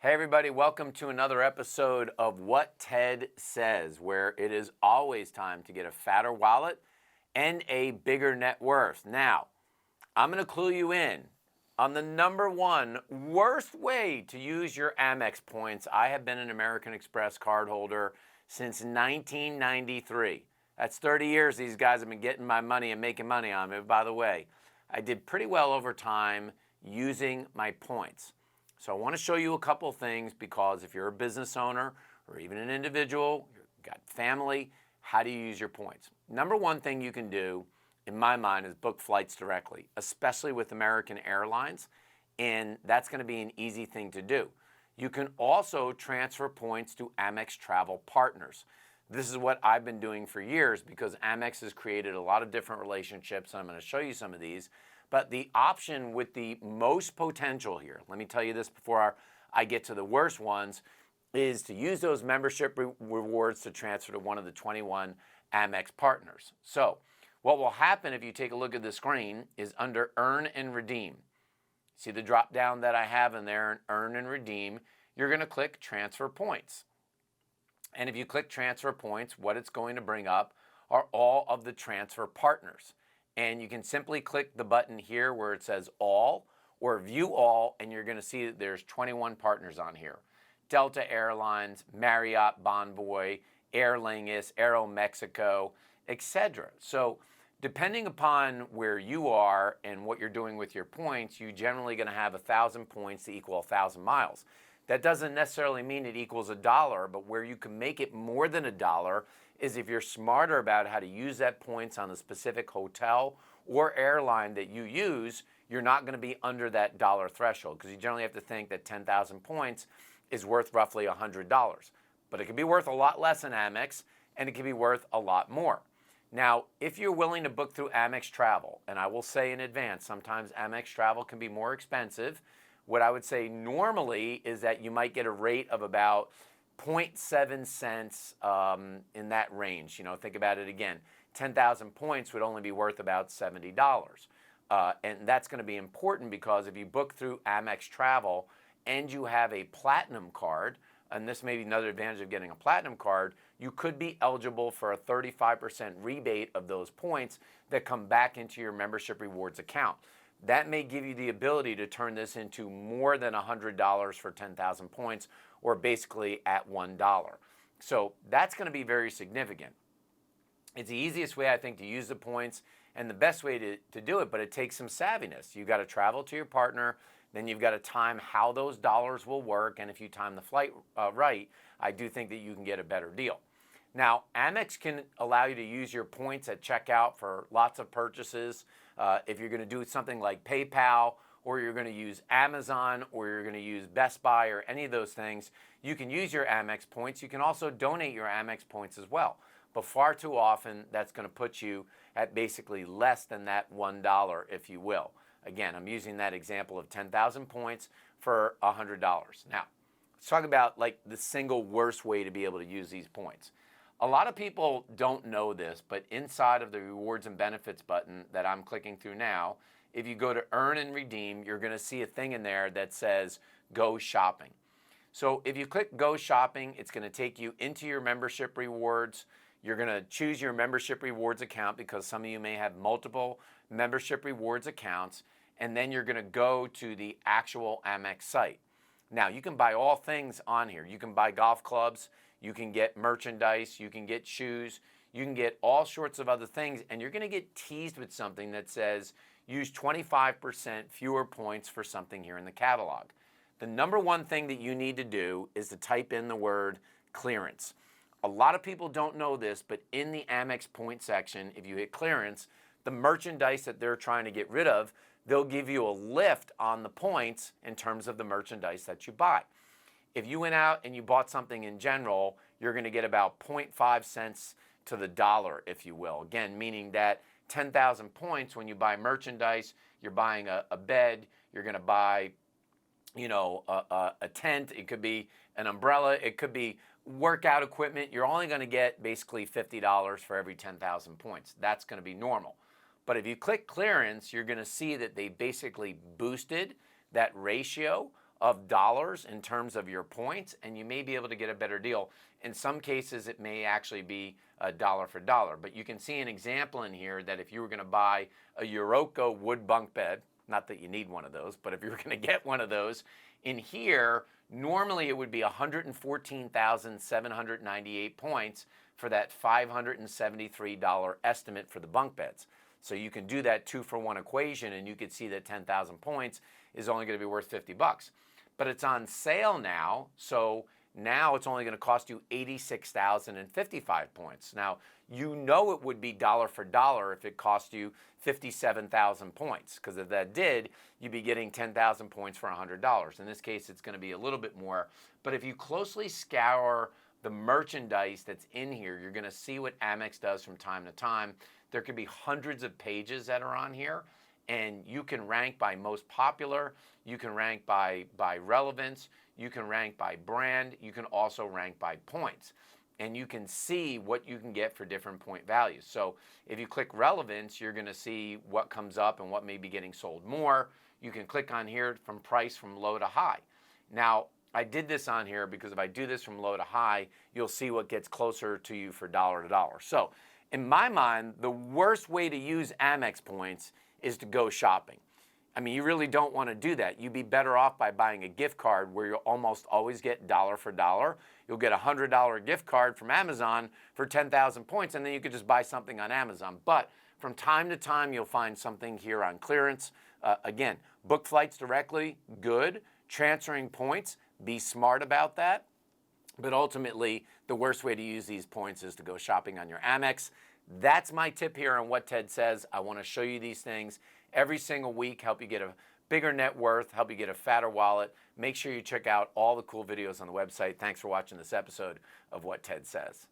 Hey, everybody, welcome to another episode of What Ted Says, where it is always time to get a fatter wallet and a bigger net worth. Now, I'm going to clue you in on the number one worst way to use your Amex points. I have been an American Express cardholder since 1993. That's 30 years these guys have been getting my money and making money on me. By the way, I did pretty well over time using my points. So I want to show you a couple of things because if you're a business owner or even an individual, you've got family, how do you use your points? Number one thing you can do, in my mind, is book flights directly, especially with American Airlines, and that's going to be an easy thing to do. You can also transfer points to Amex travel partners. This is what I've been doing for years because Amex has created a lot of different relationships, and I'm going to show you some of these. But the option with the most potential here, let me tell you this before I get to the worst ones, is to use those membership rewards to transfer to one of the 21 Amex partners. So what will happen if you take a look at the screen is under Earn and Redeem. See the drop down that I have in there, Earn and Redeem, you're going to click Transfer Points. And if you click Transfer Points, what it's going to bring up are all of the transfer partners. And you can simply click the button here where it says All or View All, and you're going to see that there's 21 partners on here. Delta Airlines, Marriott Bonvoy, Aer Lingus, Aeromexico, etc. So depending upon where you are and what you're doing with your points, you're generally going to have 1,000 points to equal 1,000 miles. That doesn't necessarily mean it equals $1, but where you can make it more than $1 is if you're smarter about how to use that points on the specific hotel or airline that you use, you're not going to be under that dollar threshold because you generally have to think that 10,000 points is worth roughly $100. But it can be worth a lot less in Amex, and it can be worth a lot more. Now, if you're willing to book through Amex Travel, and I will say in advance, sometimes Amex Travel can be more expensive. What I would say normally is that you might get a rate of about 0.7 cents in that range. You know, think about it again. 10,000 points would only be worth about $70. And that's going to be important because if you book through Amex Travel and you have a platinum card, and this may be another advantage of getting a platinum card, you could be eligible for a 35% rebate of those points that come back into your membership rewards account. That may give you the ability to turn this into more than $100 for 10,000 points, or basically at $1. So that's going to be very significant. It's the easiest way, I think, to use the points and the best way to do it, but it takes some savviness. You've got to travel to your partner, then you've got to time how those dollars will work, and if you time the flight right, I do think that you can get a better deal. Now, Amex can allow you to use your points at checkout for lots of purchases. If you're going to do something like PayPal, or you're going to use Amazon, or you're going to use Best Buy, or any of those things, you can use your Amex points. You can also donate your Amex points as well. But far too often, that's going to put you at basically less than that $1, if you will. Again, I'm using that example of 10,000 points for $100. Now, let's talk about like the single worst way to be able to use these points. A lot of people don't know this, but inside of the rewards and benefits button that I'm clicking through now, if you go to Earn and Redeem, you're going to see a thing in there that says Go Shopping. So if you click Go Shopping, it's going to take you into your membership rewards. You're going to choose your membership rewards account because some of you may have multiple membership rewards accounts, and then you're going to go to the actual Amex site. Now, you can buy all things on here. You can buy golf clubs, you can get merchandise, you can get shoes, you can get all sorts of other things, and you're going to get teased with something that says use 25% fewer points for something here in the catalog. The number one thing that you need to do is to type in the word clearance. A lot of people don't know this, but in the Amex point section, if you hit clearance, the merchandise that they're trying to get rid of, they'll give you a lift on the points in terms of the merchandise that you buy. If you went out and you bought something in general, you're going to get about 0.5 cents to the dollar, if you will. Again, meaning that 10,000 points, when you buy merchandise, you're buying a bed, you're going to buy, a tent, it could be an umbrella, it could be workout equipment, you're only going to get basically $50 for every 10,000 points. That's going to be normal. But if you click clearance, you're going to see that they basically boosted that ratio of dollars in terms of your points, and you may be able to get a better deal. In some cases, it may actually be a dollar for dollar. But you can see an example in here that if you were going to buy a Yoroko wood bunk bed, not that you need one of those, but if you were going to get one of those, in here, normally it would be 114,798 points for that $573 estimate for the bunk beds. So you can do that 2-for-1 equation, and you could see that 10,000 points is only going to be worth 50 bucks. But it's on sale now, so now it's only going to cost you 86,055 points. Now, you know it would be dollar for dollar if it cost you 57,000 points, because if that did, you'd be getting 10,000 points for $100. In this case, it's going to be a little bit more. But if you closely scour the merchandise that's in here, you're going to see what Amex does from time to time. There could be hundreds of pages that are on here, and you can rank by most popular, you can rank by relevance, you can rank by brand, you can also rank by points. And you can see what you can get for different point values. So if you click relevance, you're going to see what comes up and what may be getting sold more. You can click on here from price from low to high. Now, I did this on here because if I do this from low to high, you'll see what gets closer to you for dollar to dollar. So in my mind, the worst way to use Amex points is to go shopping. I mean, you really don't want to do that. You'd be better off by buying a gift card where you'll almost always get dollar for dollar. You'll get a $100 gift card from Amazon for 10,000 points, and then you could just buy something on Amazon. But from time to time, you'll find something here on clearance. Again, book flights directly, good. Transferring points, be smart about that. But ultimately, the worst way to use these points is to go shopping on your Amex. That's my tip here on What Ted Says. I want to show you these things every single week, help you get a bigger net worth, help you get a fatter wallet. Make sure you check out all the cool videos on the website. Thanks for watching this episode of What Ted Says.